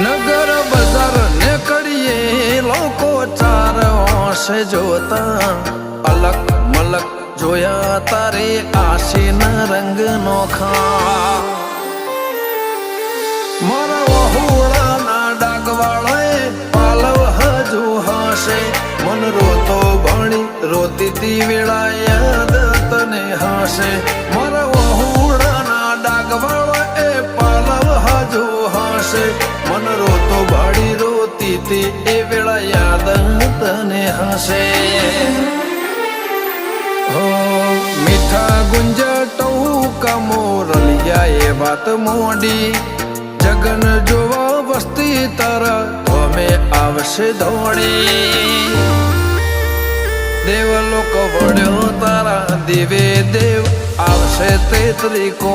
નગર બજાર ને કડીએ લોકો ચાર ઓશે જોતા અલક મલક જોયા તારે આશીના રંગ નોખા મારા વહુડાના ડાગવાળાએ પાલવ હજુ હશે મન રોતો ભણી રોતી તી વેળા યાદ તને હશે મારા વહુડાના ડાગવાળાએ પાલવ હજુ હશે મન રોતો ભાડી રોતી તી એ વેળા યાદ તને હશે હો મીઠા ગુંજટવું કમોરલિયા એ વાત મોડી જગન જોવા વસ્તી તારા અમે આવશે ધોળી દેવલોક વડ્યો તારા દેવે દેવ આવશે તેત્રી કો